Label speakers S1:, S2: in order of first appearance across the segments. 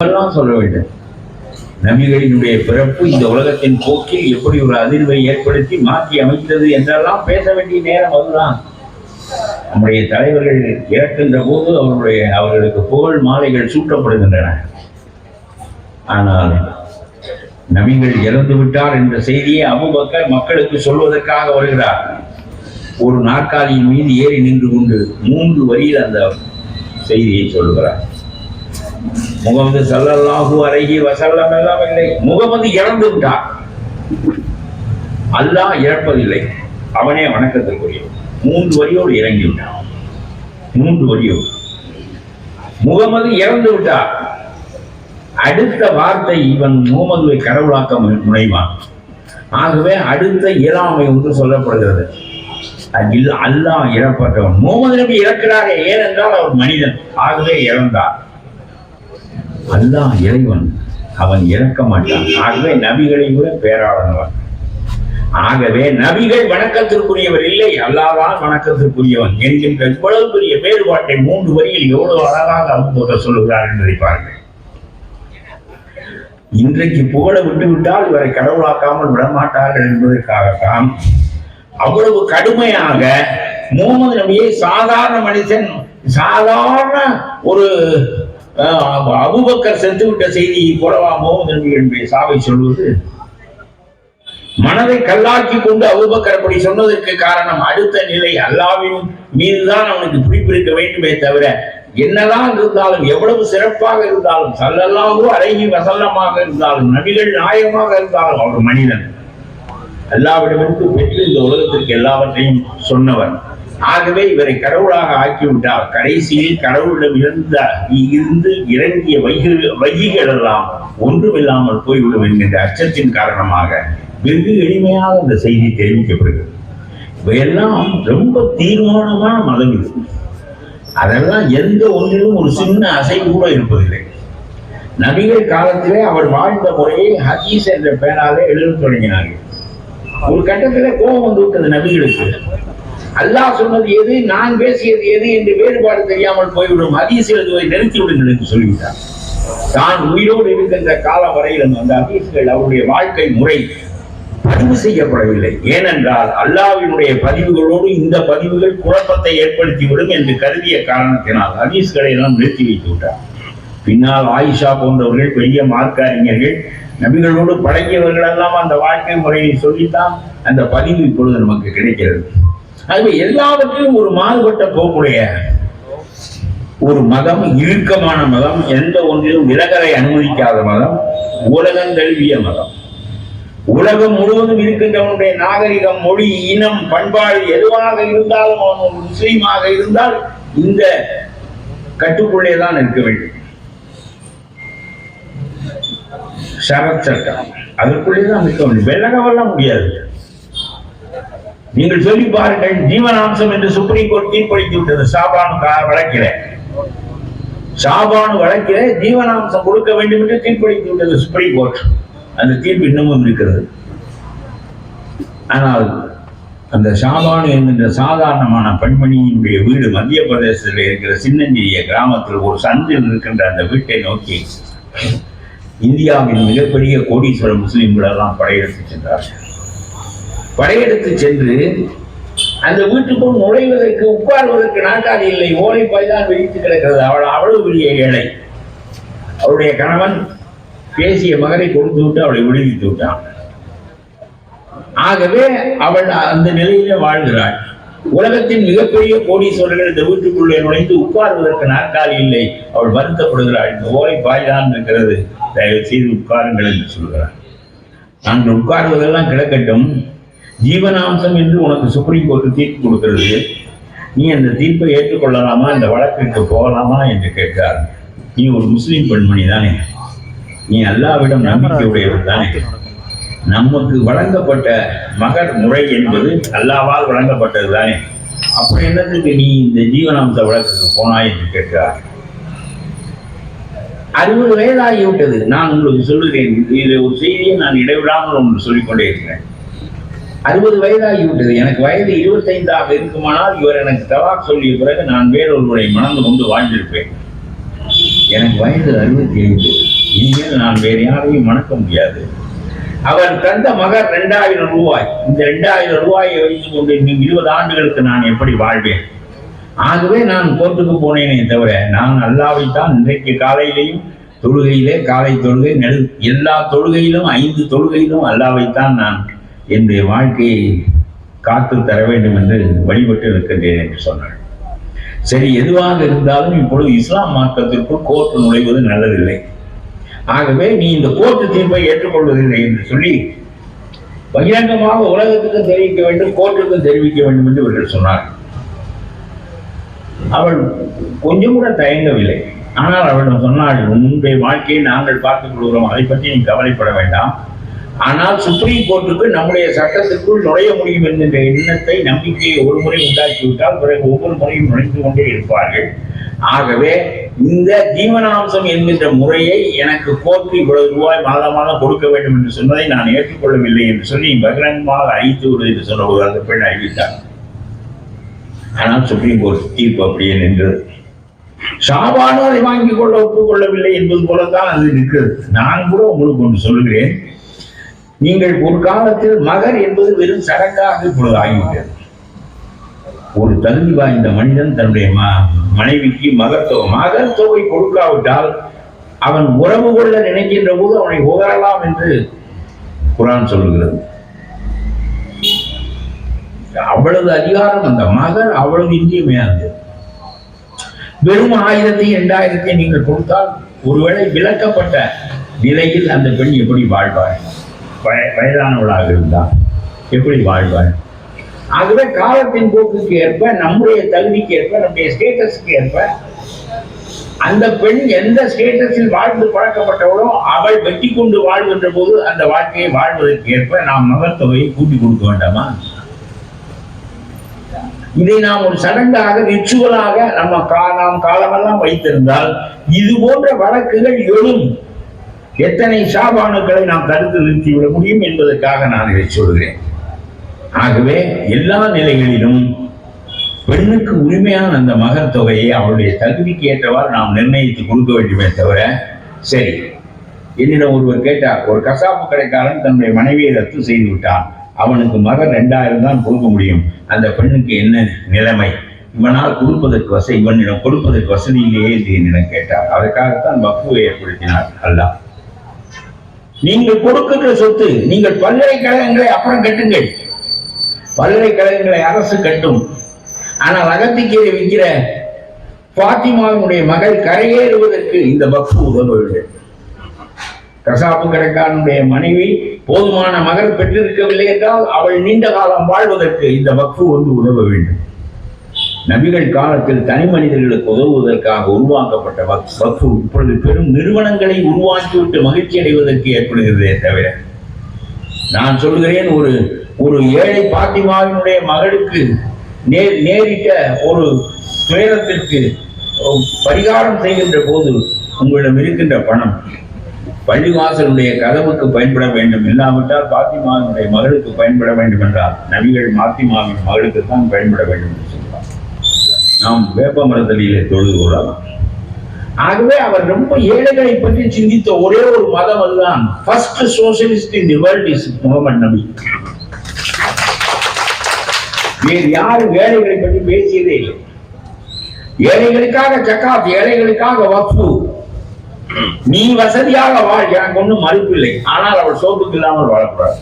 S1: எல்லாம் சொல்ல வேண்டும். நபிகளினுடைய பிறப்பு இந்த உலகத்தின் போக்கில் எப்படி ஒரு அதிர்வை ஏற்படுத்தி மாற்றி அமைத்தது என்றெல்லாம் பேச வேண்டிய நேரம் அதுதான். நம்முடைய தலைவர்கள் இறக்கின்ற போது அவர்களுக்கு புகழ் மாலைகள் சூட்டப்படுகின்றன. ஆனால் நபிகள் இறந்து விட்டார் என்ற செய்தியை அபூபக்கர் மக்களுக்கு சொல்வதற்காக வருகிறார். ஒரு நாற்காலியின் மீது ஏறி நின்று கொண்டு 3 வரியில் அந்த செய்தியை சொல்கிறார். முகமது ஸல்லல்லாஹு அலைஹி வஸல்லம் எல்லாம் இல்லை, முகமது இறந்து விட்டார். அல்லாஹ் இறப்பதில்லை, அவனே வணக்கத்திற்குரியவன். 3 வரியோடு இறங்கி விட்டான். 3 வரியோடு முகமது இறந்து விட்டார். அடுத்த வார்த்தை இவன் முகமதுவை கடவுளாக்க முனைவான். ஆகவே அடுத்த இயலாமை ஒன்று சொல்லப்படுகிறது. அல்லாஹ் இறப்பட்டவன். முகமது நபி இறக்கிறாரே, ஏனென்றால் அவர் மனிதன், ஆகவே இறந்தார். அல்லாஹ் இறைவன், அவன் இறக்க மாட்டான். ஆகவே நபிகளை விட பேராளனவன். ஆகவே நபிகள் வணக்கத்திற்குரியவர் இல்லை, அல்லாஹ்தான் வணக்கத்திற்குரியவன் என்கின்ற இவ்வளவு பெரிய வேறுபாட்டை 3 வரியில் எவ்வளவு அழகாக அபூபக்கர் சொல்லுகிறார் என்பதை பாருங்கள். இன்றைக்கு புகழ விட்டுவிட்டால் இவரை கடவுளாக்காமல் விடமாட்டார்கள் என்பதற்காகத்தான் அவ்வளவு கடுமையாக முகமது நபியை சாதாரண மனிதன், சாதாரண ஒரு அபூபக்கர் செத்துவிட்ட செய்தியை போலவா முகமது நபிகளுடைய சாவை சொல்வது? மனதை கல்லாக்கி கொண்டு அபூபக்கர் அப்படி சொன்னதற்கு காரணம் அடுத்த நிலை. அல்லாஹ்வின் மீதுதான் அவனுக்கு பிடிப்பிருக்க வேண்டுமே தவிர, என்னதான் இருந்தாலும், எவ்வளவு சிறப்பாக இருந்தாலும், ஸல்லல்லாஹு அலைஹி வஸல்லமாக இருந்தாலும், நபிகள் நாயகமாக இருந்தாலும், அவர் மனிதன். அல்லாஹ்விடமிருந்து பெற்று இந்த உலகத்திற்கு எல்லாவற்றையும் சொன்னவர். ஆகவே இவரை கடவுளாக ஆக்கிவிட்டால் கடைசியில் கடவுளிடம் இருந்து இறங்கிய வகிகள் எல்லாம் ஒன்றுமில்லாமல் போய்விடும் என்கின்ற அச்சத்தின் காரணமாக வெகு எளிமையாக இந்த செய்தி தெரிவிக்கப்படுகிறது. இவையெல்லாம் ரொம்ப தீர்மானமான மதம் இது. அதெல்லாம் எந்த ஒன்றிலும் ஒரு சின்ன அசைவு கூட இருப்பதில்லை. நபிகள் காலத்திலே அவர் வாழ்ந்த முறையை ஹதீஸ் என்ற பெயராலே எழுத தொடங்கினார்கள். ஒரு கட்டத்தில் கோபம் வந்து விட்டது நபிகளுக்கு. அல்லாஹ் சொன்னது எது, நான் பேசியது எது என்று வேறுபாடு தெரியாமல் போய்விடும், ஹதீஸ் எழுதுவதை நிறுத்திவிடுங்கள் என்று சொல்லிவிட்டார். தான் உயிரோடு இருக்கின்ற காலம் வரையிலும் அந்த ஹதீஸ்கள், அவருடைய வாழ்க்கை முறை பதிவு செய்யப்படவில்லை. ஏனென்றால் அல்லாஹ்வினுடைய பதிவுகளோடு இந்த பதிவுகள் குழப்பத்தை ஏற்படுத்திவிடும் என்று கருதிய காரணத்தினால் ஹதீஸ்களை எல்லாம் நிறுத்தி வைத்து விட்டார். பின்னால் ஆயிஷா போன்றவர்கள், பெரிய மார்க்க அறிஞர்கள், நபிகளோடு பழகியவர்கள் எல்லாம் அந்த வாழ்க்கை முறையை சொல்லித்தான் அந்த பதிவு இப்பொழுது நமக்கு கிடைக்கிறது. ஆகவே எல்லாவற்றிலும் ஒரு மாறுபட்ட போக்குடைய ஒரு மதம், இறுக்கமான மதம், எந்த ஒன்றிலும் விலகலை அனுமதிக்காத மதம், உலகம் தழுவிய மதம். உலகம் முழுவதும் இருக்கின்றவனுடைய நாகரிகம், மொழி, இனம், பண்பாடு எதுவாக இருந்தாலும் அவன் ஒரு முஸ்லீமாக இருந்தால் இந்த கட்டுக்குள்ளேதான் இருக்க வேண்டும். ஷரத் சட்டம் அதற்குள்ளேதான் இருக்க வேண்டும், விலகவல்ல முடியாது. நீங்கள் சொல்லி பாருங்கள், ஜீவனாம்சம் என்று சுப்ரீம் கோர்ட் தீர்ப்பளித்து விட்டது ஷாபான் வழக்கிலே ஜீவனாம்சம் கொடுக்க வேண்டும் என்று தீர்ப்பளித்து விட்டது சுப்ரீம் கோர்ட். அந்த தீர்ப்பு இன்னமும் இருக்கிறது. ஆனால் அந்த ஷாபான் என்கின்ற சாதாரணமான பெண்மணியினுடைய வீடு மத்திய பிரதேசத்தில் இருக்கிற சின்னஞ்சிறிய கிராமத்தில் ஒரு சந்தில் இருக்கின்ற அந்த வீட்டை நோக்கி இந்தியாவின் மிகப்பெரிய கோடீஸ்வர முஸ்லிம்கள் எல்லாம் படையெடுத்து சென்றார்கள். படையெடுத்து சென்று அந்த வீட்டுக்குள் நுழைவதற்கு, உட்கார்வதற்கு நாற்காலி இல்லை, ஓலைப்பாய் தான் விரித்து கிடக்கிறது. அவ்வளவு பெரிய ஏழை. அவருடைய கணவன் பேசிய மகனை கொடுத்து விட்டு அவளை விடுவித்து விட்டான். ஆகவே அவள் அந்த நிலையிலே வாழ்கிறாள். உலகத்தின் மிகப்பெரிய கோடீஸ்வரர்கள் இந்த வீட்டுக்குள்ளே நுழைந்து உட்கார்வதற்கு நாற்காலி இல்லை. அவள் வருத்தப்படுகிறாள். இந்த ஓலை பாய்தான் இருக்கிறது, தயவு செய்து உட்காருங்கள் என்று சொல்கிறார். நாங்கள் உட்கார்வதெல்லாம் கிடக்கட்டும், ஜீவனாம்சம் என்று உனக்கு சுப்ரீம் கோர்ட் தீர்ப்பு கொடுக்கிறது, நீ அந்த தீர்ப்பை ஏற்றுக்கொள்ளலாமா, இந்த வழக்கிற்கு போகலாமா என்று கேட்கிறார். நீ ஒரு முஸ்லீம் பெண்மணி தானே, நீ அல்லாஹ்விடம் நம்பிக்கை உடையவர் தானே, நமக்கு வழங்கப்பட்ட மகர் முறை என்பது அல்லாஹ்வால் வழங்கப்பட்டது தானே, அப்படி என்னத்துக்கு நீ இந்த ஜீவனாம்ச வழக்குக்கு போனாய் என்று கேட்கிறார். 60 வயதாகிவிட்டது. நான் உங்களுக்கு சொல்லுகிறேன், இதில் ஒரு செய்தியை நான் இடைவிடாமல் ஒன்று சொல்லிக்கொண்டே இருக்கிறேன். 60 வயதாகிவிட்டது. எனக்கு வயது 25 இருக்குமானால் இவர் எனக்கு தலாக் சொல்லிய பிறகு நான் வேறொருவரை மணந்து கொண்டு வாழ்ந்திருப்பேன். எனக்கு வயது 65. இனிமேல் நான் வேறு யாரையும் மணக்க முடியாது. அவர் தந்த மகர் 2000 ரூபாய். இந்த 2000 ரூபாயை வைத்துக் கொண்டு இன்னும் 20 ஆண்டுகளுக்கு நான் எப்படி வாழ்வேன்? ஆகவே நான் கோர்ட்டுக்கு போனேனே தவிர, நான் அல்லாஹ்வைத்தான் இன்றைக்கு காலையிலேயும் தொழுகையிலே, காலை தொழுகை, எல்லா தொழுகையிலும் 5 தொழுகையிலும் அல்லாஹ்வைத்தான் நான் என்னுடைய வாழ்க்கையை காத்து தர வேண்டும் என்று வழிபட்டு இருக்கின்றேன் என்று சொன்னார். சரி, எதுவாக இருந்தாலும் இப்பொழுது இஸ்லாம் மார்க்கத்திற்குள் கோர்ட்டு நுழைவது நல்லதில்லை. ஆகவே நீ இந்த கோர்ட்டு தீர்ப்பை ஏற்றுக்கொள்வதில்லை என்று சொல்லி பகிரங்கமாக உலகத்துக்கும் தெரிவிக்க வேண்டும், கோர்ட்டுக்கும் தெரிவிக்க வேண்டும் என்று இவர்கள் சொன்னார். அவள் கொஞ்சம் கூட தயங்கவில்லை. ஆனால் அவளிடம் சொன்னாள், உன்னுடைய வாழ்க்கையை நாங்கள் பார்த்துக் கொள்கிறோம், அதை பற்றி நீ கவலைப்பட வேண்டாம். ஆனால் சுப்ரீம் கோர்ட்டுக்கு நம்முடைய சட்டத்திற்குள் நுழைய முடியும் என்கின்ற எண்ணத்தை, நம்பிக்கையை ஒரு முறை உண்டாக்கிவிட்டால் பிறகு ஒவ்வொரு முறையும் நுழைந்து கொண்டே இருப்பார்கள். ஆகவே இந்த ஜீவனாம்சம் என்கின்ற முறையை எனக்கு கோர்ட்டு இவ்வளவு ரூபாய் மாதம் கொடுக்க வேண்டும் என்று சொன்னதை நான் ஏற்றுக்கொள்ளவில்லை என்று சொல்லி பகிரங்கமாக அழித்து விடு என்று சொன்னபோது அந்த பெண் அறிவித்தார். ஆனால் சுப்ரீம் கோர்ட் தீர்ப்பு அப்படியே நின்றது. ஷாபானும் அதை வாங்கிக் கொள்ள ஒப்புக்கொள்ளவில்லை என்பது போலத்தான் அது இருக்கிறது. நான் கூட உங்களுக்கு ஒன்று சொல்லுகிறேன். நீங்கள் ஒரு காலத்தில் மகர் என்பது வெறும் சடங்காக இப்பொழுது ஆகிவிட்டது. ஒரு தகுதி வாய்ந்த மனிதன் தன்னுடைய மனைவிக்கு மகர் தொகை கொடுக்காவிட்டால் அவன் உறவு கொள்ள நினைக்கின்ற போது அவனை உகரலாம் என்று குர்ஆன் சொல்லுகிறது. அவ்வளவு அதிகாரம் அந்த மகர் அவ்வளவு இன்றியமையானது. வெறும் 1000 2000 நீங்கள் கொடுத்தால் ஒருவேளை விலக்கப்பட்ட நிலையில் அந்த பெண் எப்படி வாழ்வாள்? வயதானவளாக இருந்தால் எப்படி வாழ்வாள்? ஆகவே காலத்தின் போக்குக்கு ஏற்ப, நம்முடைய தகுதிக்கு ஏற்ப, நம்முடைய ஸ்டேட்டஸுக்கு ஏற்ப அந்த பெண் எந்த ஸ்டேட்டஸில் வாழ்ந்து பழக்கப்பட்டவளோ அவள் வெற்றி கொண்டு வாழ்கின்ற போது அந்த வாழ்க்கையை வாழ்வதற்கு ஏற்ப நாம் மகர் தொகையை கூட்டி கொடுக்க வேண்டாமா? இதை நாம் ஒரு சடங்காக, ரிச்சுவலாக நாம் காலமெல்லாம் வைத்திருந்தால் இது போன்ற வழக்குகள் எழும். எத்தனை ஷாபானுக்களை நாம் தடுத்து நிறுத்திவிட முடியும் என்பதற்காக நான் இதை சொல்கிறேன். ஆகவே எல்லா நிலைகளிலும் பெண்ணுக்கு உரிமையான அந்த மகர் தொகையை அவளுடைய தகுதிக்கு ஏற்றவாறு நாம் நிர்ணயித்து கொடுக்க வேண்டுமே தவிர, சரி, என்னிடம் ஒருவர் கேட்டார், ஒரு கசாப்பு கடைக்காரன் தன்னுடைய மனைவியை ரத்து செய்து விட்டான், அவனுக்கு மகர் 2000 தான் கொடுக்க முடியும், அந்த பெண்ணுக்கு என்ன நிலைமை, இவனால் கொடுப்பதற்கு இவனிடம் கொடுப்பதற்கு வசதி இல்லையே என்று என்னிடம் கேட்டார். அதற்காகத்தான் வக்ஃபை ஏற்படுத்தினார் அல்லாஹ். நீங்கள் கொடுக்கின்ற சொத்து, நீங்கள் பல்கலைக்கழகங்களை அப்புறம் கட்டுங்கள், பல்கலைக்கழகங்களை அரசு கட்டும். ஆனால் அகத்திக்கீரை விற்கிற பாத்திமாவினுடைய மகள் கரையேறுவதற்கு இந்த வக்ஃபு உதவ வேண்டும். கசாப்பு கடைக்காரனுடைய மனைவி போதுமான மகர் பெற்றிருக்கவில்லை என்றால் அவள் நீண்ட காலம் வாழ்வதற்கு இந்த வக்ஃபு வந்து உதவ வேண்டும். நபிகள் காலத்தில் தனி மனிதர்களுக்கு உதவுவதற்காக உருவாக்கப்பட்ட வக்ஃபு இப்பொழுது பெரும் நிறுவனங்களை உருவாக்கிவிட்டு மகிழ்ச்சி அடைவதற்கு ஏற்படுகிறதே தவிர, நான் சொல்கிறேன், ஒரு ஏழை பாத்திமாவினுடைய மகளுக்கு நேரிட்ட ஒரு துயரத்திற்கு பரிகாரம் செய்கின்ற போது உங்களிடம் இருக்கின்ற பணம் பள்ளிவாசலுடைய கதவுக்கு பயன்பட வேண்டும், இல்லாவிட்டால் பாத்திமாவினுடைய மகளுக்கு பயன்பட வேண்டும் என்றால் நபிகள் பாத்திமாவின் மகளுக்கு தான் பயன்பட வேண்டும் என்று சொல்றார். நாம் வேப்ப மரத்தடியிலே தொழுது கொள்ளலாம். ஆகவே அவர் ரொம்ப ஏழைகளை பற்றி சிந்தித்த ஒரே ஒரு மதம் அதுதான். First socialist in the world is Muhammad நபி. வேறு யாரும் ஏழைகளை பற்றி பேசியதே இல்லை. ஏழைகளுக்காக ஜகாத், ஏழைகளுக்காக வக்ஃபு. நீ வசதியாக வாழ், எனக்கு ஒன்றும் மறுப்பு இல்லை. ஆனால் அவள் சோப்புக்கு இல்லாமல் வாழக்கூடாது,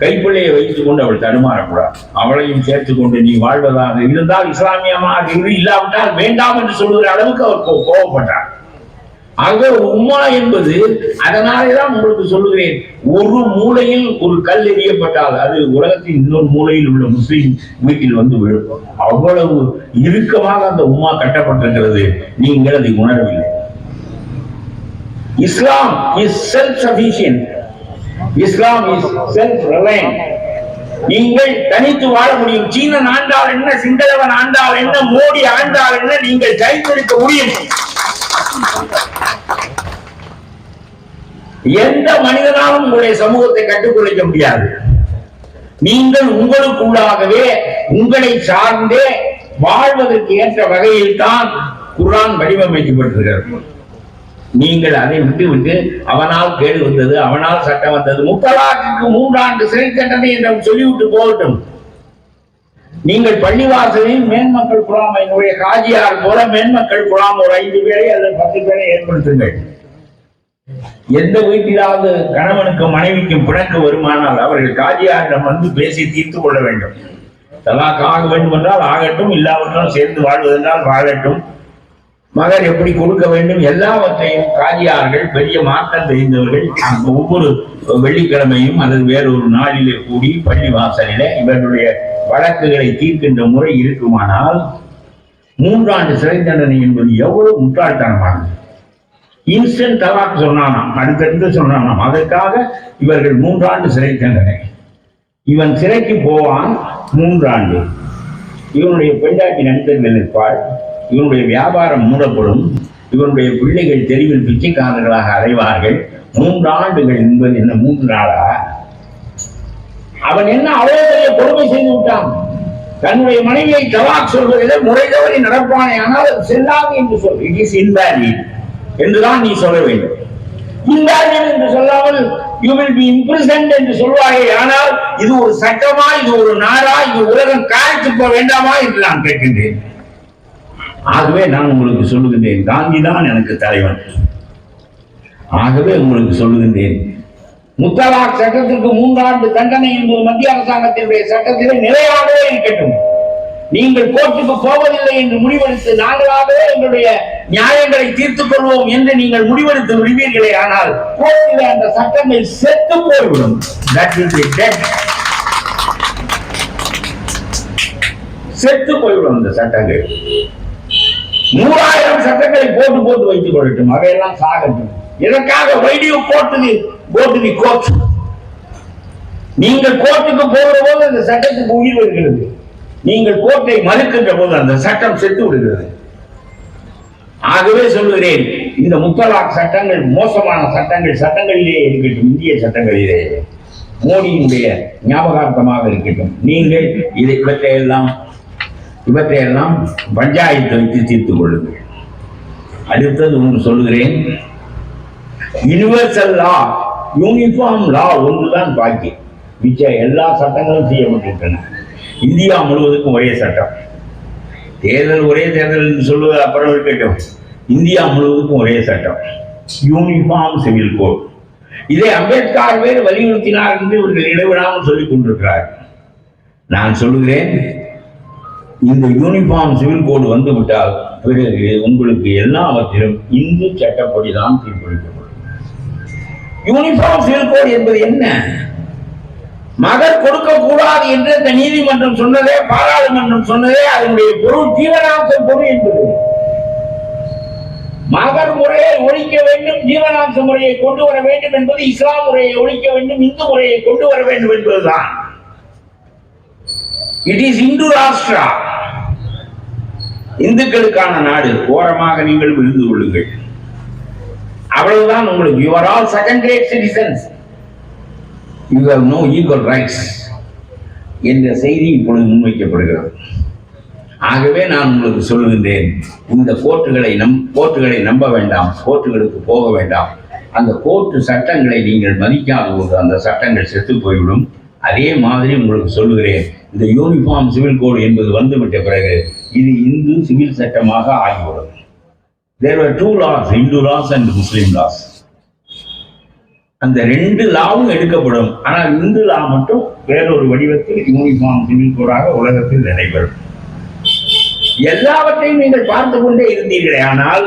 S1: கைப்பிள்ளையை வைத்துக் கொண்டு அவள் தடுமாறக்கூடாது. அவளையும் சேர்த்துக் கொண்டு நீ வாழ்வதாக இருந்தால் இஸ்லாமியமாக இரு, இல்லாவிட்டால் வேண்டாம் என்று சொல்லுகிற அளவுக்கு அவர் கோபப்பட்டார். ஆகவே ஒரு உம்மா என்பது, அதனாலேதான் உங்களுக்கு சொல்லுகிறேன், ஒரு மூலையில் ஒரு கல் எறியப்பட்டால் அது உலகத்தின் இன்னொரு மூலையில் உள்ள முஸ்லிம் வீட்டில் வந்து விழும். அவ்வளவு இறுக்கமாக அந்த உம்மா கட்டப்பட்டிருக்கிறது. நீங்கள் அதை உணரவில்லை. Islam is self sufficient. Islam is self reliant. நீங்கள் தனித்து வாழ முடியும். சீனன் ஆண்டால் என்ன, சிங்களவன் ஆண்டால் என்ன, மோடி ஆண்டால் என்ன, நீங்கள் கைத்தெடுக்க முடியும். எந்த மனிதனாலும் உங்களுடைய சமூகத்தை கட்டுக்குலைக்க முடியாது. நீங்கள் உங்களுக்குள்ளாகவே உங்களை சார்ந்தே வாழ்வதற்கு ஏற்ற வகையில் தான் குர்ஆன் வடிவமைக்கப்பட்டிருக்கிறது. நீங்கள் அதை விட்டு அவனால் கேடு வந்தது, அவனால் சட்டம் வந்தது, முத்தலாக்கு 3 ஆண்டு சிறை தண்டனை என்று சொல்லிவிட்டு போகட்டும். நீங்கள் பள்ளிவாசலில் மேன்மக்கள் குழாம், என்னுடைய காஜியார் போல மேன்மக்கள் குழாம் ஒரு 5 பேரை அல்லது 10 பேரை ஏற்படுத்துங்கள். எந்த வீட்டிலாவது கணவனுக்கு மனைவிக்கும் பிணக்கு வருமானால் அவர்கள் காஜியாரிடம் வந்து பேசி தீர்த்து கொள்ள வேண்டும். தலாக் ஆக வேண்டும் என்றால் ஆகட்டும், இல்லாவற்றால் சேர்ந்து வாழ்வதென்றால் வாழட்டும். மகர் எப்படி கொடுக்க வேண்டும் எல்லாவற்றையும் காஜியார்கள் பெரிய மாற்றம் தெரிந்தவர்கள் ஒவ்வொரு வெள்ளிக்கிழமையும் அல்லது வேறொரு நாளிலே கூடி பள்ளி வாசலில இவர்களுடைய வழக்குகளை தீர்க்கின்ற முறை இருக்குமானால் 3 ஆண்டு சிறை தண்டனை என்பது எவ்வளவு முட்டாள்தனமானது. இன்ஸ்டன்ட் தலாக் சொன்னானாம், அடுத்தடுத்து சொன்னானாம். அதற்காக இவர்கள் 3 ஆண்டு சிறை தண்டனை. இவன் சிறைக்கு போவான் 3 ஆண்டு. இவனுடைய பெண்டாட்டி நண்பர்கள் இருப்பாள். இவனுடைய வியாபாரம் மூடப்படும். இவனுடைய பிள்ளைகள் தெருவில் பிச்சைக்காரர்களாக அலைவார்கள். 3 ஆண்டுகள் என்பது என்ன 3 நாளா? அவன் என்ன அவ்வளவு பெரிய கொடுமை செய்து விட்டான். தன்னுடைய மனைவியை தலாக் சொல்வதிலே முறை தவறி நடப்பானே, ஆனால் அது செல்லாது என்று சொல். இட் இஸ் இன்வேலிட் என்றுதான் நீ சொல்ல வேண்டும். இன்வேலிட் என்று சொல்லாமல் you will be imprisoned என்று சொல்வாயே. ஆனால் இது ஒரு சட்டமா, இது ஒரு நாடா, இது உலகம் காய்ச்சி போக வேண்டாமா என்று நான் கேட்கின்றேன். ஆகவே நான் உங்களுக்கு சொல்லுகின்றேன், காந்தி தான் எனக்கு தலைவன். ஆகவே உங்களுக்கு சொல்லுகின்றேன், முத்தலாக் சட்டத்திற்கு 3 ஆண்டு தண்டனை என்பது மத்திய அரசாங்கத்தினுடைய சட்டத்திலே நிலையாகவே இருக்கட்டும். நீங்கள் கோர்ட்டுக்கு போவதில்லை என்று முடிவெடுத்து நாங்களாகவே எங்களுடைய நியாயங்களை தீர்த்துக் கொள்வோம் என்று நீங்கள் முடிவெடுத்து விடுவீர்களே, ஆனால் கோர்ட்டிலே அந்த சட்டங்கள் செத்து போய்விடும். செத்து போய்விடும் அந்த சட்டங்கள். 3000 சட்டங்களை போட்டு வைத்துக் கொள்ளட்டும், அவையெல்லாம் சாகட்டும். இதற்காக கோர்ட். நீங்கள் கோர்ட்டுக்கு போகிற போது அந்த சட்டத்துக்கு உயிர் வருகிறது. நீங்கள் கோர்ட்டை மறுக்கின்ற போது அந்த சட்டம் செத்து விடுகிறது. ஆகவே சொல்லுகிறேன், இந்த முத்தலாக் சட்டங்கள் மோசமான சட்டங்களிலே இருக்கட்டும், இந்திய சட்டங்களிலே மோடியினுடைய ஞாபகார்த்தமாக இருக்கட்டும். நீங்கள் இவற்றையெல்லாம் பஞ்சாயத்து வைத்து தீர்த்துக் கொள்ளுங்கள். அடுத்தது ஒன்று சொல்லுகிறேன், யூனிவர்சல் லா, யூனிஃபார்ம் லா ஒன்றுதான் பாக்கி. மிச்ச எல்லா சட்டங்களும் செய்யப்பட்டிருக்கின்றன. இந்தியா முழுவதுக்கும் ஒரே சட்டம். தேர்தல் ஒரே தேர்தல் என்று சொல்வது அப்புறம் இருக்கட்டும், இந்தியா முழுவதுக்கும் ஒரே சட்டம், யூனிஃபார்ம் சிவில் கோட். இதை அம்பேத்கர் வேறு வலியுறுத்தினார் என்று இவர்கள் இடைவிடாமல் சொல்லிக் கொண்டிருக்கிறார். நான் சொல்லுகிறேன், இந்த யூனிஃபார்ம் சிவில் கோடு வந்துவிட்டால் பிறகு உங்களுக்கு எல்லாவற்றிலும் இந்து சட்டப்படிதான் தீர்ப்பளிக்கப்படும். யூனிஃபார்ம் சிவில் கோடு என்பது என்ன? மகர் கொடுக்க கூடாது என்று இந்த நீதிமன்றம் சொன்னதே, பாராளுமன்றம் சொன்னதே, அதனுடைய பொருள் ஜீவனாம்ச பொருள் என்பது. மகர் முறையை ஒழிக்க வேண்டும், ஜீவனாம்ச முறையை கொண்டு வர வேண்டும் என்பது, இஸ்லாம் முறையை ஒழிக்க வேண்டும், இந்து முறையை கொண்டு வர வேண்டும் என்பதுதான். இட் இஸ் இந்து ராஷ்டிரா, இந்துக்களுக்கான நாடு. ஓரமாக நீங்கள் விழுந்து கொள்ளுங்கள், அவ்வளவுதான் உங்களுக்கு. You are all second rate citizens, you have no equal rights என்ற செய்தி இப்பொழுது முன்வைக்கப்படுகிறது. ஆகவே நான் உங்களுக்கு சொல்லுகின்றேன், இந்த கோர்ட்டுகளை நம்ப வேண்டாம், கோர்ட்டுகளுக்கு போக வேண்டாம். அந்த கோர்ட்டு சட்டங்களை நீங்கள் மதிக்காத போது அந்த சட்டங்கள் செத்து போய்விடும். அதே மாதிரி உங்களுக்கு சொல்லுகிறேன், இந்த யூனிஃபார்ம் சிவில் கோடு என்பது வந்துவிட்ட பிறகு இது இந்து சிவில் சட்டமாக ஆகிவிடும். There were 2 laws, Hindu laws and Muslim laws. அந்த 2 லாவும் எடுக்கப்படும். ஆனால் இந்து லா மட்டும் வேறொரு வடிவத்தில் யூனிஃபார்ம் சிவில் கோடாக உலகத்தில் நடைபெறும். எல்லாவற்றையும் நீங்கள் பார்த்து கொண்டே இருந்தீர்களே, ஆனால்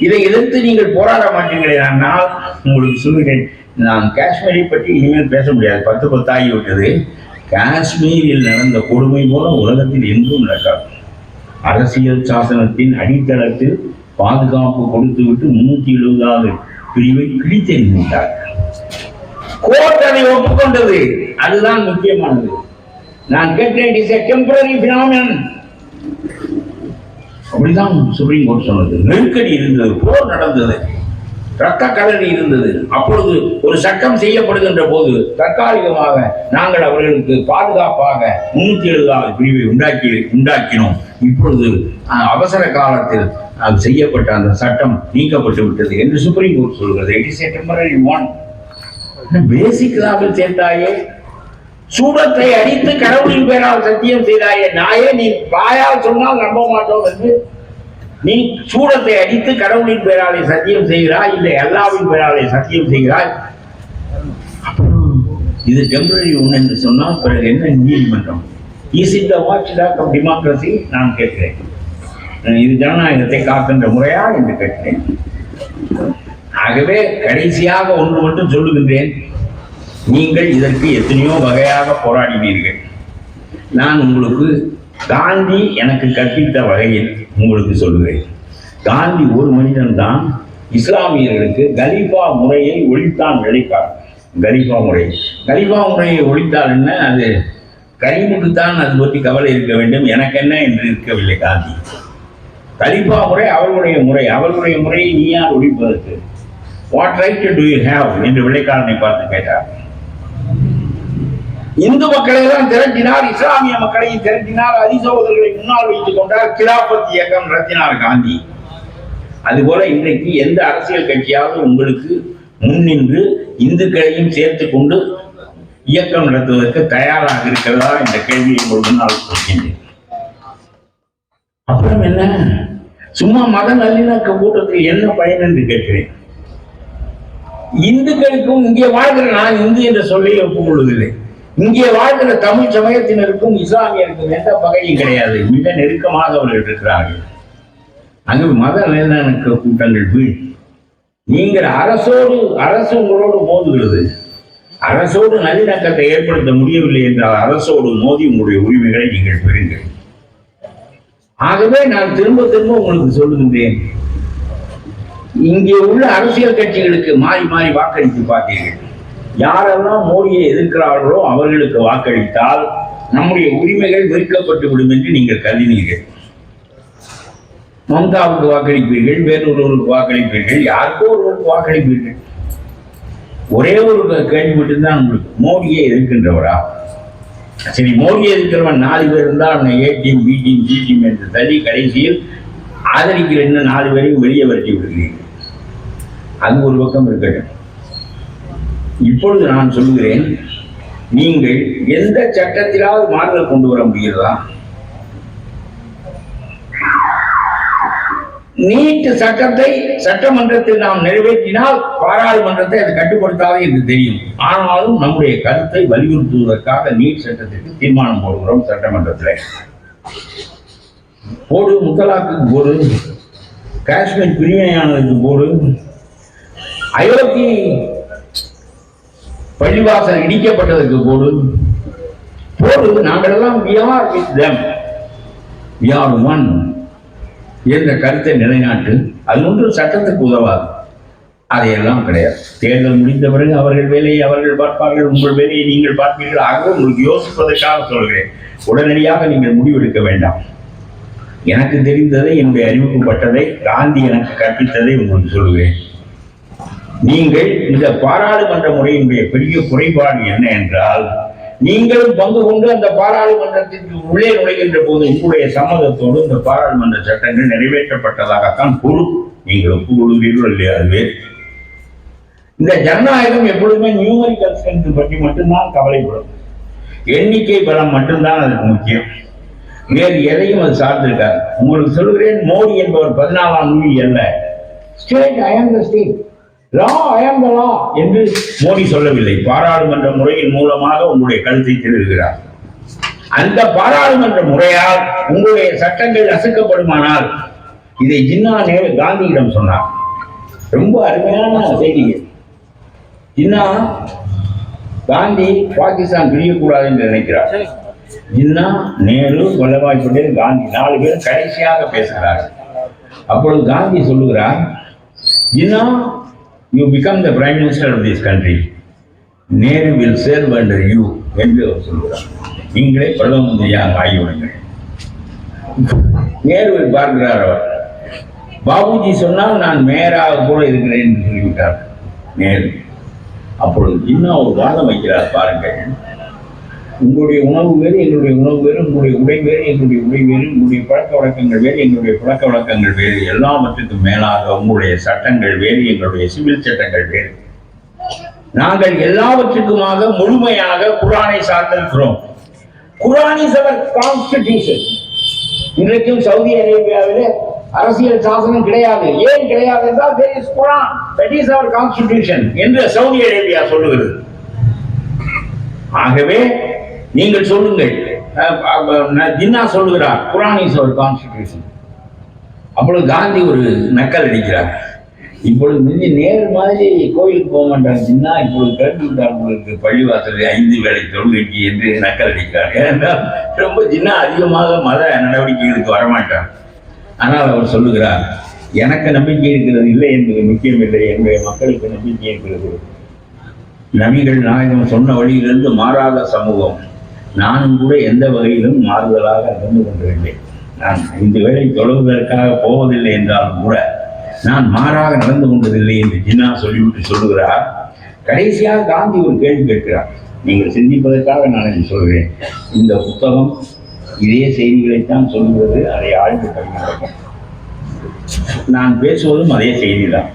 S1: இதை எதிர்த்து நீங்கள் போராட மாட்டீங்களே. ஆனால் உங்களுக்கு சொல்லுகிறேன், நான் காஷ்மீரை பற்றி இனிமேல் பேச முடியாது, 10 ஆகிவிட்டது. காஷ்மீரில் நடந்த கொடுமை போல உலகத்தில் எங்கும் நடக்காது. அரசியல் சாசனத்தின் அடித்தளத்தில் பாதுகாப்பு கொடுத்துவிட்டு 370வது பிரிவை கிழித்தெறிந்தார். கோர்ட் அதை ஒப்புக்கொண்டது, அதுதான் முக்கியமானது. நான் கேட்டேன், it is a temporary phenomenon. அப்படிதான் சுப்ரீம் கோர்ட் சொன்னது. நெருக்கடி இருந்தது, போர் நடந்தது, ரத்த கலரி இருந்தது. அப்பொழுது ஒரு சட்டம் செய்யப்படுகின்ற போது தற்காலிகமாக நாங்கள் அவர்களுக்கு பாதுகாப்பாக 370வது பிரிவை உண்டாக்கினோம். இப்பொழுது அவசர காலத்தில் அது செய்யப்பட்ட அந்த சட்டம் நீக்கப்பட்டு விட்டது என்று சுப்ரீம் கோர்ட் சொல்கிறது. It is a temporary one. Basic லாவில் சேர்த்தாயே, சூடத்தை அடித்து கடவுளின் பேரால் சத்தியம் செய்தாயே நாயே, நீ வாயால் சொன்னால் நம்ப மாட்டோம் என்று நீ சூடத்தை அடித்து கடவுளின் பேராலே சத்தியம் செய்கிறாய், இல்லை அல்லாவின் பேராலே சத்தியம் செய்கிறாய். இது டெம்பரரி ஒன் என்று சொன்னால் பிறகு என்ன நீதிமன்றம்? Is it the watchdog of democracy? நான் கேட்கிறேன். இது ஜனநாயகத்தை காக்கின்ற முறையா என்று கேட்கிறேன். ஆகவே கடைசியாக ஒன்று மட்டும் சொல்லுகின்றேன், நீங்கள் இதற்கு எத்தனையோ வகையாக போராடினீர்கள். நான் உங்களுக்கு காந்தி எனக்கு கற்பித்த வகையில் உங்களுக்கு சொல்லுகிறேன். காந்தி ஒரு மனிதன் தான் இஸ்லாமியர்களுக்கு கலீஃபா முறையை ஒழித்தான். வெள்ளைக்காரன் கலீஃபா முறையை ஒழித்தால் என்ன, அது கரீமுக்குத்தான் அது பற்றி கவலை இருக்க வேண்டும், எனக்கு என்ன என்று இருக்கவில்லை. காந்தி கலீஃபா முறை அவர்களுடைய முறையை நீ யார் ஒழிப்பதற்கு? What right do you have என்று வெள்ளைக்காரனை பார்த்து கேட்டார். இந்து மக்களை எல்லாம் திரட்டினார், இஸ்லாமிய மக்களையும் திரட்டினார், அதிசோதர்களை முன்னால் வைத்துக் கொண்டார், கிலாபத் இயக்கம் நடத்தினார் காந்தி. அதுபோல இன்றைக்கு எந்த அரசியல் கட்சியாவது உங்களுக்கு முன்னின்று இந்துக்களையும் சேர்த்து கொண்டு இயக்கம் நடத்துவதற்கு தயாராக இருக்கிறதா என்ற கேள்வியை முன்னால் வைக்கின்றேன். அப்புறம் என்ன, சும்மா மத நல்லிணக்க கூட்டத்தில் என்ன பயன் என்று கேட்கிறேன். இந்துக்களுக்கும் இங்கே வாழ்கிற, நான் இந்து என்ற சொல்லை ஒப்புக்கொள்வதில்லை, இங்கே வாழ்கிற தமிழ் சமயத்தினருக்கும் இஸ்லாமியருக்கும் எந்த பகையும் கிடையாது. மிக நெருக்கமாக அவர்கள் இருக்கிறார்கள். அங்கு மத நல்லிணக்க கூட்டங்கள் வீண். நீங்கள் அரசு உங்களோடு மோதுகிறது. அரசோடு நல்லிணக்கத்தை ஏற்படுத்த முடியவில்லை என்றால் அரசோடு மோதி உங்களுடைய உரிமைகளை நீங்கள் பெறுங்கள். ஆகவே நான் திரும்ப உங்களுக்கு சொல்லுகின்றேன், இங்கே உள்ள அரசியல் கட்சிகளுக்கு மாறி மாறி வாக்களித்து பார்த்தீர்கள். யாரெல்லாம் மோடியை எதிர்க்கிறார்களோ அவர்களுக்கு வாக்களித்தால் நம்முடைய உரிமைகள் வெறுக்கப்பட்டு விடும் என்று நீங்கள் கருதினீர்கள். மம்தாவுக்கு வாக்களிப்பீர்கள், வேறொருவருக்கு வாக்களிப்பீர்கள், யாருக்கோ ஒருவருக்கு வாக்களிப்பீர்கள். ஒரே ஒரு கேள்வி மட்டும்தான் உங்களுக்கு, மோடியை எதிர்க்கின்றவரா? சரி, மோடியை எதிர்க்கிறவன் 4 பேர் இருந்தால் அவனை A team, B team, C team என்று தள்ளி கடைசியில் ஆதரிக்கிற இன்னும் 4 பேரையும் வெளியே வரட்டி விடுகிறீர்கள். அது ஒரு பக்கம் இருக்கட்டும். இப்பொழுது நான் சொல்கிறேன், நீங்கள் எந்த சட்டத்திலாவது மாறுதல் கொண்டு வர முடிகிறதா? நீட் சட்டத்தை சட்டமன்றத்தில் நாம் நிறைவேற்றினால் பாராளுமன்றத்தை அது கட்டுப்படுத்தாது என்று தெரியும். ஆனாலும் நம்முடைய கருத்தை வலியுறுத்துவதற்காக நீட் சட்டத்திற்கு தீர்மானம் போடுகிறோம். சட்டமன்றத்தில் போடு, முத்தலாக்கு போடு, காஷ்மீர் பிரிவினையானதுக்கு போடு, அயோத்தி பள்ளிவாசல் இடிக்கப்பட்டதற்கு போடு. நாங்கள் எல்லாம் we are with them, we are one என்ற கருத்தை நிலைநாட்டு. அது ஒன்றும் சட்டத்துக்கு உதவாது. அதையெல்லாம் கிடையாது. தேர்தல் முடிந்த பிறகு அவர்கள் வேலையை அவர்கள் பார்ப்பார்கள், உங்கள் வேலையை நீங்கள் பார்ப்பீர்கள். ஆக உங்களுக்கு யோசிப்பதற்காக சொல்கிறேன். உடனடியாக நீங்கள் முடிவெடுக்க வேண்டாம். எனக்கு தெரிந்ததை, என்னுடைய அறிவிக்கப்பட்டதை, காந்தி எனக்கு கற்பித்ததை உங்களுக்கு சொல்கிறேன். நீங்கள் இந்த பாராளுமன்ற முறையினுடைய பெரிய குறைபாடு என்ன என்றால், நீங்களும் பங்கு கொண்டு அந்த பாராளுமன்றத்திற்கு உள்ளே நுழைகின்ற போது உங்களுடைய சம்மதத்தோடு இந்த பாராளுமன்ற சட்டங்கள் நிறைவேற்றப்பட்டதாகத்தான் பொருள். நீங்கள் ஒப்புக்கொள்கிறீர்கள் இல்லையா? அதுவே இந்த ஜனநாயகம் எப்பொழுதுமே நியூமரிக்கல் ஸ்ட்ரென்த் பற்றி மட்டும்தான் கவலைப்படும். எண்ணிக்கை பலம் மட்டும்தான் அதுக்கு முக்கியம். வேறு எதையும் அது சார்ந்திருக்காது. உங்களுக்கு சொல்கிறேன், மோடி என்பவர் 14ஆம் நூலி அல்ல. ஸ்டேட், ஐ ஆம் தி ஸ்டேட், லா, ஐ ஆம் தி லா என்று மோடி சொல்லவில்லை. பாராளுமன்ற முறையின் மூலமாக உங்களுடைய கருத்தை தெரிவிக்கிறார். அந்த பாராளுமன்ற முறையால் உங்களுடைய சட்டங்கள் நசுக்கப்படுமானால், இதை ஜின்னா நேரு காந்தியிடம் சொன்னார். ரொம்ப அருமையான செய்திகள். ஜின்னா காந்தி பாகிஸ்தான் பிரியக்கூடாது என்று நினைக்கிறார். ஜின்னா, நேரு, வல்லபாய் பட்டேல், காந்தி 4 பேர் கடைசியாக பேசுகிறார். அப்பொழுது காந்தி சொல்லுகிறார், Jinnah, you become the prime minister of this country, Nehru will serve under you என்று அவர் சொல்கிறார். நீங்களே பிரதம மந்திரியாக ஆகிவிடுங்கள். நேருவை பார்க்கிறார் அவர். பாபுஜி சொன்னால் நான் மேயராக கூட இருக்கிறேன் என்று சொல்லிவிட்டார் நேரு. அப்பொழுது இன்னும் ஒரு வாதம் வைக்கிறார் பாருங்கள். உங்களுடைய உணவு வேறு, என்னுடைய உணவு வேறு, உங்களுடைய உடை வேறு, என்னுடைய உடை வேறு, உங்களுடைய பழக்க வழக்கங்கள் வேறு, எங்களுடைய பழக்க வழக்கங்கள் வேறு, எல்லாவற்றுக்கும் மேலாக உங்களுடைய சட்டங்கள் வேறு, எங்களுடைய சிவில் சட்டங்கள் வேறு. நாங்கள் எல்லாவற்றுக்குமாக முழுமையாக குர்ஆனை சார்ந்திருக்கிறோம். குர்ஆன் இஸ் அவர் கான்ஸ்டிடியூஷன். இன்றைக்கும் சவுதி அரேபியாவில் அரசியல் சாசனம் கிடையாது. ஏன் கிடையாது என்றால் there is Quran, that is our constitution என்று சவுதி அரேபியா சொல்லுகிறது. ஆகவே நீங்கள் சொல்லுங்கள், ஜின்னா சொல்லுகிறார் குர்ஆன் இஸ் அவர் கான்ஸ்டிடியூஷன். அப்பொழுது காந்தி ஒரு நக்கல் அடிக்கிறார். இப்பொழுது மிஞ்சி நேர் மாதிரி கோயிலுக்கு போக மாட்டாங்க ஜின்னா, இப்பொழுது கல்வி உங்களுக்கு பள்ளிவாசல் 5 வேளை தொழுகைக்கு என்று நக்கல் அடிக்கிறார். ஏனென்றால் ரொம்ப ஜின்னா அதிகமாக மத நடவடிக்கைகளுக்கு வரமாட்டார். ஆனால் அவர் சொல்லுகிறார், எனக்கு நம்பிக்கை இருக்கிறது இல்லை என்பது முக்கியமில்லை, என்னுடைய மக்களுக்கு நம்பிக்கை இருக்கிறது. நபிகள் நாயகம் சொன்ன வழியிலிருந்து மாறாத சமூகம். நானும் கூட எந்த வகையிலும் மாறுதலாக நடந்து கொண்டிருந்தேன். நான் 5 வேளை தொழுவதற்காக போவதில்லை என்றாலும் கூட நான் மாறாக நடந்து கொண்டதில்லை என்று ஜின்னா சொல்லிவிட்டு சொல்லுகிறார். கடைசியாக காந்தி ஒரு கேள்வி கேட்கிறார். நீங்கள் சிந்திப்பதற்காக நான் இதை சொல்கிறேன். இந்த புத்தகம் இதே செய்திகளைத்தான் சொல்லுகிறது, அதை ஆழ்ந்து படிக்க நான் பேசுவதும் அதே செய்தி தான்.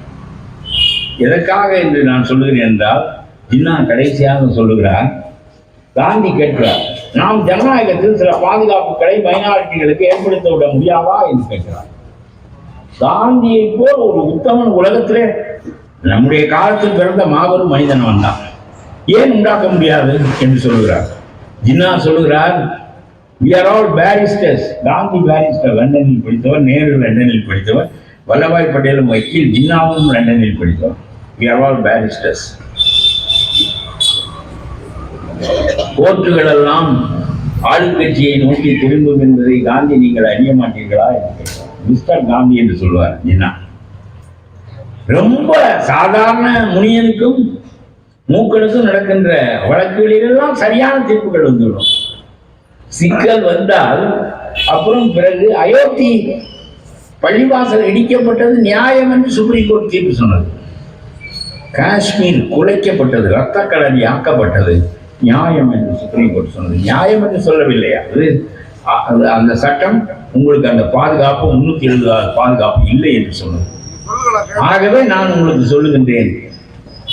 S1: எதற்காக என்று நான் சொல்லுகிறேன் என்றால், ஜின்னா கடைசியாக சொல்லுகிறார், காந்தி கேட்கிறார், நாம் ஜனநாயகத்தில் சில பாதுகாப்புகளை மைனாரிட்டிகளுக்கு ஏற்படுத்த விட முடியாதா என்று கேட்கிறார். காந்தியை போல் ஒரு உத்தமன் உலகத்திலே நம்முடைய காலத்தில் பிறந்த மாபெரும் மனிதன் வந்தான், ஏன் உண்டாக்க முடியாது என்று சொல்லுகிறார். ஜின்னா சொல்லுகிறார், we are all barristers. Gandhi barrister, லண்டனில் படித்தவர், நேரு லண்டனில் படித்தவர், வல்லபாய் பட்டேலும் வக்கீல், ஜின்னாவும் லண்டனில் படித்தவர். we are all barristers. கோர்ட்டுகள் எல்லாம் ஆளுங்கட்சியை நோக்கி திரும்பும் என்பதை காந்தி நீங்கள் அறிய மாட்டீர்களா என்று கேட்கிறார். மிஸ்டர் காந்தி என்று சொல்வார் ஜின்னா. ரொம்ப சாதாரண முனியனுக்கும் மூக்கனுக்கும் நடக்கின்ற வழக்குகளிலெல்லாம் சரியான தீர்ப்புகள் வந்துவிடும். சிக்கல் வந்தால் அப்புறம் பிறகு அயோத்தி பள்ளிவாசல் இடிக்கப்பட்டது நியாயம் என்று சுப்ரீம் கோர்ட் தீர்ப்பு சொன்னது. காஷ்மீர் குலைக்கப்பட்டது, ரத்த களரி ஆக்கப்பட்டது நியாயம் என்று சுப்ரீம் கோர்ட் சொன்னது. நியாயம் என்று சொல்லவில்லையா? அது அந்த சட்டம் உங்களுக்கு அந்த பாதுகாப்பு 376 பாதுகாப்பு இல்லை என்று சொன்னது. ஆகவே நான் உங்களுக்கு சொல்லுகின்றேன்,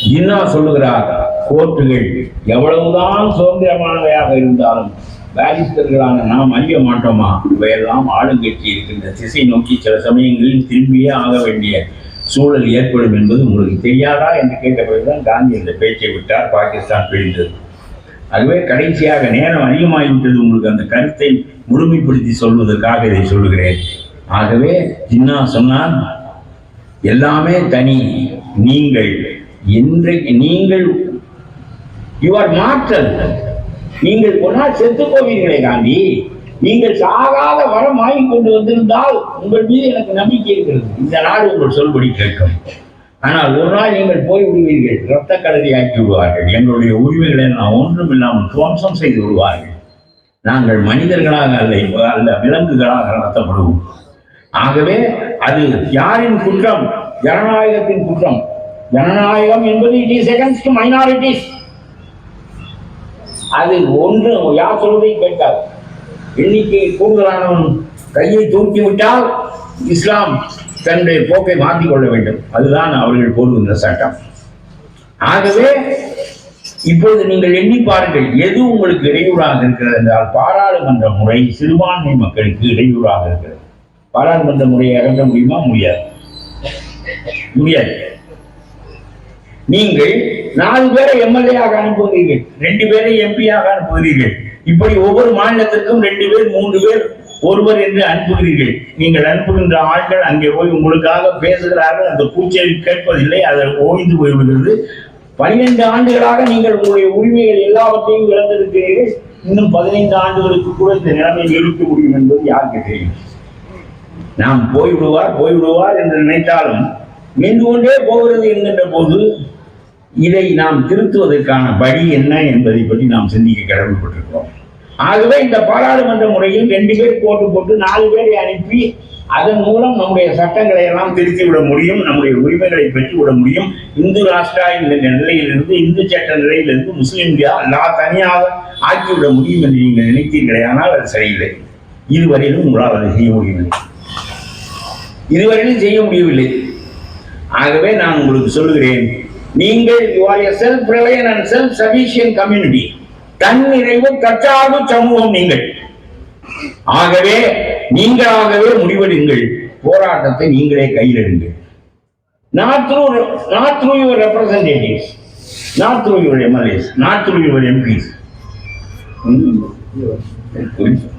S1: ஜின்னா சொல்லுகிறார், கோர்ட்டுகள் எவ்வளவுதான் சுதந்திரமானவையாக இருந்தாலும் பாரிஸ்டர்களான நாம் அறிய மாட்டோமா? இவையெல்லாம் ஆளுங்கட்சி இருக்கின்ற திசை நோக்கி சில சமயங்களில் திரும்பியே ஆக வேண்டிய சூழல் ஏற்படும் என்பது உங்களுக்கு தெரியாதா என்று கேட்டபோதுதான் காந்தி இந்த பேச்சை விட்டார். பாகிஸ்தான் பிரிந்தது. அதுவே கடைசியாக நேரம் அதிகமாகிவிட்டது. உங்களுக்கு அந்த கருத்தை முழுமைப்படுத்தி சொல்வதற்காக இதை சொல்லுகிறேன். ஆகவே ஜின்னா சொன்னால், எல்லாமே தனி. நீங்கள் இன்றைக்கு யூ ஆர் மாற்றல். நீங்கள் போனால் செத்து போவீர்களே காந்தி. நீங்கள் சாகாத வரம் வாங்கி கொண்டு வந்திருந்தால் உங்கள் மீது எனக்கு நம்பிக்கை இருக்கிறது, இந்த நாடு உங்கள் சொல்படி கேட்கும். ஆனால் ஒரு நாள் நீங்கள் போய் விடுவீர்கள், இரத்த களரி ஆக்கி விடுவார்கள், எங்களுடைய உரிமைகளை நான் ஒன்றும் இல்லாமல் துவம்சம் செய்து விடுவார்கள். நாங்கள் மனிதர்களாக அல்ல விலங்குகளாக நடத்தப்படுவோம். ஆகவே அது யாரின் குற்றம்? ஜனநாயகத்தின் குற்றம். ஜனநாயகம் என்பது இட் இஸ் அகைன்ஸ்ட் மைனாரிட்டிஸ். அது ஒன்று யார் சொல்வதையும் கேட்காது. எண்ணிக்கை கூடுதலானவன் கையை தூக்கிவிட்டால் இஸ்லாம் தன்னுடைய போக்கை மாற்றிக் கொள்ள வேண்டும். அதுதான் அவர்கள் போடுகின்ற சட்டம். ஆகவே இப்போது நீங்கள் எண்ணி பாருங்கள், எது உங்களுக்கு இடையூறாக இருக்கிறது என்றால், பாராளுமன்ற முறை சிறுபான்மை மக்களுக்கு இடையூறாக இருக்கிறது. பாராளுமன்ற முறையை அகற்ற முடியுமா? முடியாது. நீங்கள் 4 பேரை எம்எல்ஏயாக அனுப்புகிறீர்கள், 2 பேரை எம்பியாக அனுப்புகிறீர்கள். இப்படி ஒவ்வொரு மாநிலத்திற்கும் 2 பேர் 3 பேர் ஒருவர் என்று அனுப்புகிறீர்கள். நீங்கள் அனுப்புகின்ற ஆட்கள் அங்கே போய் உங்களுக்காக பேசுகிறார்கள், அந்த கூச்சலை கேட்பதில்லை, அதை ஓய்ந்து போய்விடுகிறது. 12 ஆண்டுகளாக நீங்கள் உங்களுடைய உரிமைகள் எல்லாவற்றையும் இழந்திருக்கிறீர்கள். இன்னும் 15 ஆண்டுகளுக்கு கூட இந்த நிலைமையை நீடிக்க முடியும் என்பது யாருக்கு தெரியும்? நாம் போய்விடுவார் என்று நினைத்தாலும் மீண்டு கொண்டே போகிறது என்கின்ற போது இதை நாம் திருத்துவதற்கான வழி என்ன என்பதை பற்றி நாம் சிந்திக்க கடமைப்பட்டிருக்கிறோம். ஆகவே இந்த பாராளுமன்ற முறையில் 2 பேர் போட்டு 4 பேரை அனுப்பி அதன் மூலம் நம்முடைய சட்டங்களை எல்லாம் திருத்தி விட முடியும், நம்முடைய உரிமைகளை பெற்றுவிட முடியும். இந்து ராஷ்டிரா இந்த நிலையிலிருந்து, இந்து சட்ட நிலையிலிருந்து முஸ்லிம் எல்லாம் தனியாக ஆக்கிவிட முடியும் என்று நீங்கள் நினைத்தீர்களே, ஆனால் அது சரியில்லை. இதுவரையிலும் உங்களால் அதை செய்ய முடியவில்லை, இதுவரையிலும் செய்ய முடியவில்லை. ஆகவே நான் உங்களுக்கு சொல்லுகிறேன், நீங்கள் you are a self reliant and self sufficient community, தன்னிறைவு தற்சார்பு சமூகம் நீங்கள். ஆகவே நீங்களாகவே முடிவெடுங்கள், போராட்டத்தை நீங்களே கையில் எடுங்கள். Not through your representatives, not through your MLAs, not through your MPs.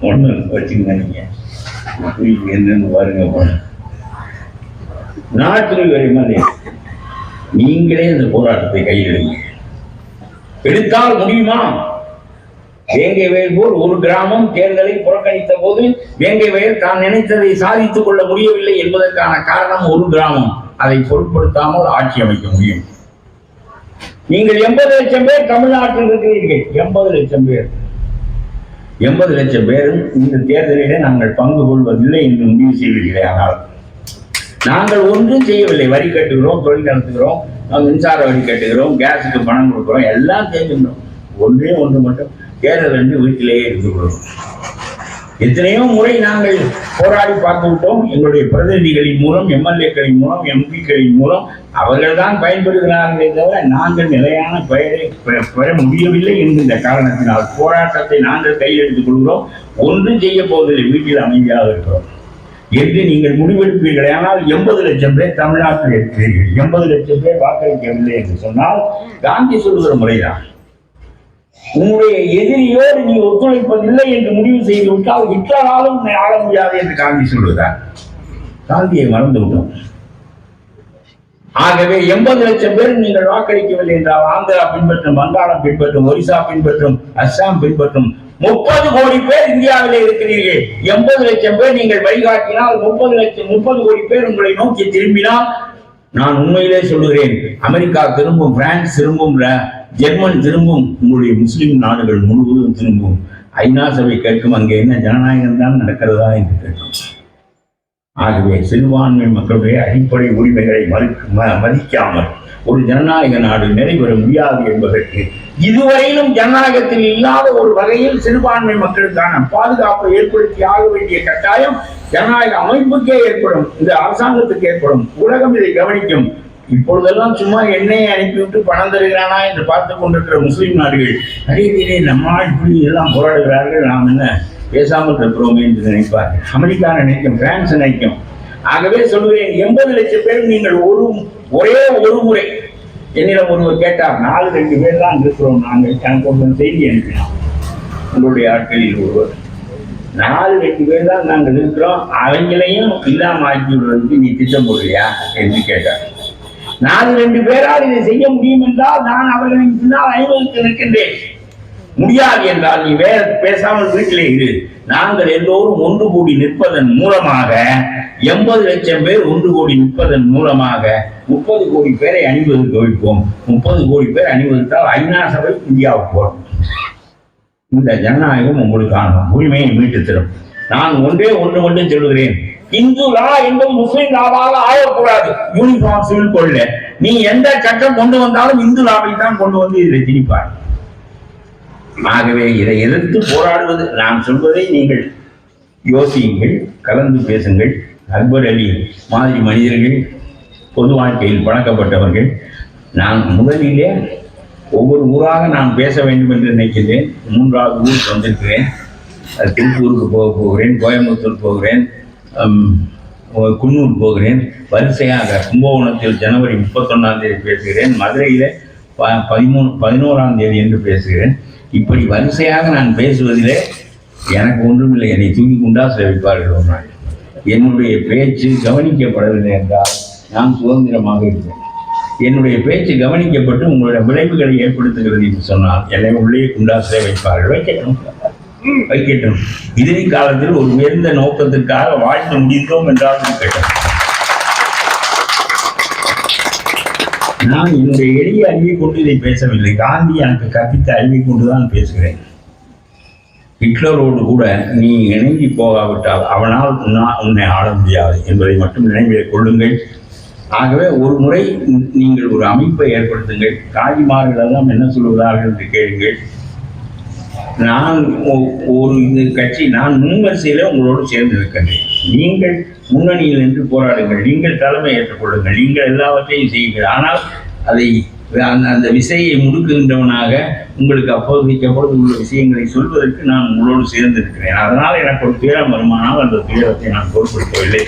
S1: ஒண்ணு வச்சுங்க, நீங்க என்னன்னு பாருங்க. not through your MLAs, நீங்களே இந்த போராட்டத்தை கையில் எடுங்க. எடுத்தால் முடியுமா? வேங்கை வயல் போல் ஒரு கிராமம் தேர்தலை புறக்கணித்த போது வேங்கை வயல் தான் நினைத்ததை சாதித்துக் கொள்ள முடியவில்லை என்பதற்கான காரணம் ஒரு கிராமம். அதை பொருட்படுத்தாமல் ஆட்சி அமைக்க முடியும். நீங்கள் 80 லட்சம் பேர் தமிழ்நாட்டில் இருக்கிறீர்கள், 80 லட்சம் பேர், 80 லட்சம் பேரும் இந்த தேர்தலிலே நாங்கள் பங்கு கொள்வதில்லை என்று முடிவு செய்வீர்களே. ஆனால் நாங்கள் ஒன்றும் செய்யவில்லை. வரி கட்டுகிறோம், தொழில் நடத்துகிறோம், மின்சார வரி கட்டுகிறோம், கேஸுக்கு பணம் கொடுக்கிறோம், எல்லாம் செய்கின்றோம். ஒன்றே ஒன்று மட்டும், தேர்தல் என்று வீட்டிலேயே இருந்து கொள்வோம். எத்தனையோ முறை நாங்கள் போராடி பார்த்து விட்டோம். எங்களுடைய பிரதிநிதிகளின் மூலம், எம்எல்ஏக்களின் மூலம், எம்பிக்களின் மூலம் அவர்கள் தான் பயன்படுகிறார்களே தவிர நாங்கள் நிலையான பெயரை பெற முடியவில்லை என்கின்ற காரணத்தினால் போராட்டத்தை நாங்கள் கையில் எடுத்துக் கொள்கிறோம். ஒன்றும் செய்ய போவதில்லை, வீட்டில் அமைதியாக இருக்கிறோம் என்று நீங்கள் முடிவெடுப்பீர்களே. ஆனால் 80 லட்சம் பேர் தமிழ்நாட்டில் இருக்கிறீர்கள், 80 லட்சம் பேர் வாக்களிக்கவில்லை என்று சொன்னால் காந்தி சொல்லுகிற முறைதான். உன்னுடைய எதிரியோடு நீ ஒத்துழைப்பதில்லை என்று முடிவு செய்து விட்டால் ஹிட்லராலும் ஆள முடியாது என்று காந்தி சொல்லுகிறார். காந்தியை மறந்து விட்டோம். ஆகவே 80 லட்சம் பேர் நீங்கள் வாக்களிக்கவில்லை என்றால் ஆந்திரா பின்பற்றும், வங்காளம் பின்பற்றும், ஒரிசா பின்பற்றும், அஸ்ஸாம் பின்பற்றும் 30 கோடி பேர் இந்தியாவிலே இருக்கிறீர்கள். 80 லட்சம் பேர் நீங்கள் வழிகாட்டினால் 30 கோடி பேர் உங்களை நோக்கி திரும்பினால், நான் உண்மையிலே சொல்லுகிறேன், அமெரிக்கா திரும்பும், பிரான்ஸ் திரும்பும், ஜெர்மன் திரும்பும், உங்களுடைய முஸ்லிம் நாடுகள் முழுவதும் திரும்பும். ஐநா சபை கேட்கும், அங்கே என்ன ஜனநாயகம் தான் நடக்கிறதா என்று கேட்கும். ஆகவே சிறுபான்மை மக்களுடைய அடிப்படை உரிமைகளை மதிக்காமல் ஒரு ஜனநாயக நாடு நிறைவேற முடியாது என்பதற்கு இதுவரையிலும் ஜனநாயகத்தில் இல்லாத ஒரு வகையில் சிறுபான்மை மக்களுக்கான பாதுகாப்பை ஏற்படுத்தி ஆக வேண்டிய கட்டாயம் ஜனநாயக அமைப்புக்கே ஏற்படும், இந்த அரசாங்கத்துக்கு ஏற்படும். உலகம் இதை கவனிக்கும். இப்பொழுதெல்லாம் சும்மா எண்ணெயை அனுப்பிவிட்டு பணம் தருகிறானா என்று பார்த்து கொண்டிருக்கிற முஸ்லிம் நாடுகள் நிறைய நம்மால் இப்படி எல்லாம் போராடுகிறார்கள், நாம் என்ன பேசாமல் இருக்கிறோமே என்று நினைப்பார்கள். அமெரிக்கா நினைக்கும், பிரான்ஸ் நினைக்கும். ஆகவே சொல்லுவேன், 80 லட்சம் பேரும் நீங்கள் ஒரே ஒரு முறை என்னிடம் ஒருவர் கேட்டார், 4-2 பேர் தான் இருக்கிறோம் நாங்கள், எனக்கு ஒரு செய்தி அனுப்பினோம். உங்களுடைய ஆட்களில் ஒருவர், 4-2 பேர் தான் நாங்கள் இருக்கிறோம், அவங்களையும் இல்லாமல் ஆக்கி விடுறதுக்கு நீ திட்டம் போடுறியா என்று கேட்டார். 4-2 பேரால் இதை செய்ய முடியும் என்றால் நான் அவர்களின் பின்னால் 50 நிற்கின்றேன். முடியாது என்றால் நீ வேற பேசாமல் வீட்டிலே இரு. நாங்கள் எல்லோரும் ஒன்று கூடி நிற்பதன் மூலமாக 80 லட்சம் பேர் ஒன்று கூடி நிற்பதன் மூலமாக 30 கோடி பேரை அணிவகுக்க வைப்போம். 30 கோடி பேர் அணிவகுத்தால் ஐநா சபை இந்தியாவுக்கு வரும். இந்த ஜனநாயகம் உங்களுக்கான உரிமையை மீட்டு தரும். நான் ஒன்று மட்டும் சொல்லுகிறேன், இந்து லா என்பது முஸ்லிம் லாவாக ஆகக்கூடாது. யூனிஃபார்ம் சிவில் கோட்ல நீ எந்த சட்டம் கொண்டு வந்தாலும் இந்து லாவை தான் கொண்டு வந்து இதை திணிப்பார். ஆகவே இதை எதிர்த்து போராடுவது, நான் சொல்வதை நீங்கள் யோசியுங்கள், கலந்து பேசுங்கள். அக்பர் அலி மாதிரி மனிதர்கள், பொது வாழ்க்கையில் பழக்கப்பட்டவர்கள். நான் முதலிலே ஒவ்வொரு ஊராக நான் பேச வேண்டும் என்று நினைக்கிறேன். 3வது ஊருக்கு வந்திருக்கிறேன். திருப்பூருக்கு போகிறேன், கோயம்புத்தூர் போகிறேன், குன்னூர் போகிறேன். வரிசையாக கும்பகோணத்தில் ஜனவரி 31ஆம் தேதி பேசுகிறேன், மதுரையில் 11ஆம் தேதி என்று பேசுகிறேன். இப்படி வரிசையாக நான் பேசுவதிலே எனக்கு ஒன்றுமில்லை. என்னை தூக்கி குண்டாசில் வைப்பார்கள் ஒரு நாள். என்னுடைய பேச்சு கவனிக்கப்படவில்லை என்றால் நான் சுதந்திரமாக இருக்கிறேன். என்னுடைய பேச்சு கவனிக்கப்பட்டு உங்களுடைய விளைவுகளை ஏற்படுத்துகிறது என்று சொன்னால் என்னை உள்ளே குண்டாசிலே வைப்பார்கள். வைக்கட்டும். இறுதி காலத்தில் ஒரு உயர்ந்த நோக்கத்திற்காக வாழ்ந்து முடிந்தோம் என்றால் இருக்கட்டும். நான் என்னுடைய எளிய அறிவை கொண்டு இதை பேசவில்லை. காந்தி எனக்கு கற்பித்த அறிவை கொண்டுதான் பேசுகிறேன். ஹிட்லரோடு கூட நீ இணங்கி போகாவிட்டால் அவனால் உன்னை ஆள முடியாது என்பதை மட்டும் நினைவில் கொள்ளுங்கள். ஆகவே ஒரு முறை நீங்கள் ஒரு அமைப்பை ஏற்படுத்துங்கள். காதிமார்கள் எல்லாம் என்ன சொல்வதார்கள் என்று கேளுங்கள். நான் ஒரு இது கட்சி, நான் முன்வரிசையில் உங்களோடு சேர்ந்து இருக்கின்றேன். நீங்கள் முன்னணியில் நின்று போராடுங்கள், நீங்கள் தலைமை ஏற்றுக்கொள்ளுங்கள், நீங்கள் எல்லாவற்றையும் செய்யுங்கள். ஆனால் அதை அந்த விசையை முடுக்குகின்றவனாக உங்களுக்கு அப்போது உள்ள விஷயங்களை சொல்வதற்கு நான் உங்களோடு சேர்ந்து இருக்கிறேன். அதனால் எனக்கு ஒரு துயரம் வருமானால் அந்த துயரத்தை நான் பொருட்படுத்தவில்லை.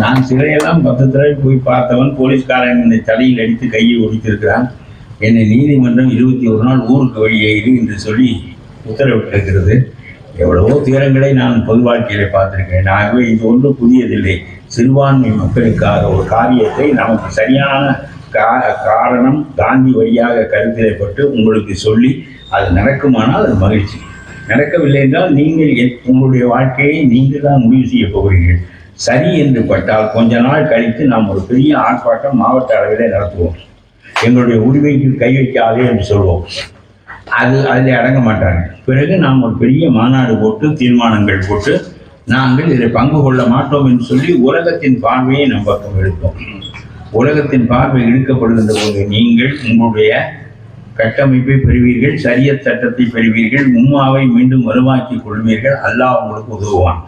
S1: நான் சிறையெல்லாம் 10 தடவை போய் பார்த்தவன். போலீஸ்காரன் என்னை தலையில் அடித்து கையை ஒடித்திருக்கிறான். என்னை நீதிமன்றம் 21 நாள் ஊருக்கு வெளியே இரு என்று சொல்லி உத்தரவிட்டிருக்கிறது. எவ்வளவோ துயரங்களை நான் பொது வாழ்க்கையில பார்த்திருக்கிறேன். ஆகவே இது ஒன்றும் புதியதில்லை. சிறுபான்மை மக்களுக்காக ஒரு காரியத்தை நமக்கு சரியான காரணம் காந்தி வழியாக கருத்திலைப்பட்டு உங்களுக்கு சொல்லி அது நடக்குமானால் அது மகிழ்ச்சி. நடக்கவில்லை என்றால் நீங்கள் உங்களுடைய வாழ்க்கையை நீங்கள் தான் முடிவு செய்ய போகிறீர்கள். சரி என்று பட்டால் கொஞ்ச நாள் கழித்து நாம் ஒரு பெரிய ஆர்ப்பாட்டம் மாவட்ட அளவிலே நடத்துவோம். எங்களுடைய உரிமைக்கு கை வைக்காதே என்று சொல்வோம். அதில் அடங்க மாட்டாங்க. பிறகு நாம் ஒரு பெரிய மாநாடு போட்டு தீர்மானங்கள் போட்டு நாங்கள் இதில் பங்கு கொள்ள மாட்டோம் என்று சொல்லி உலகத்தின் பார்வையை நம் பக்கம் எடுப்போம். உலகத்தின் பார்வை இழுக்கப்படுகின்ற போது நீங்கள் உங்களுடைய கட்டமைப்பை பெறுவீர்கள், சரியத் சட்டத்தை பெறுவீர்கள், உம்மாவை மீண்டும் வலுவாக்கிக் கொள்வீர்கள். அல்லாஹ் உங்களுக்கு உதவுவான்.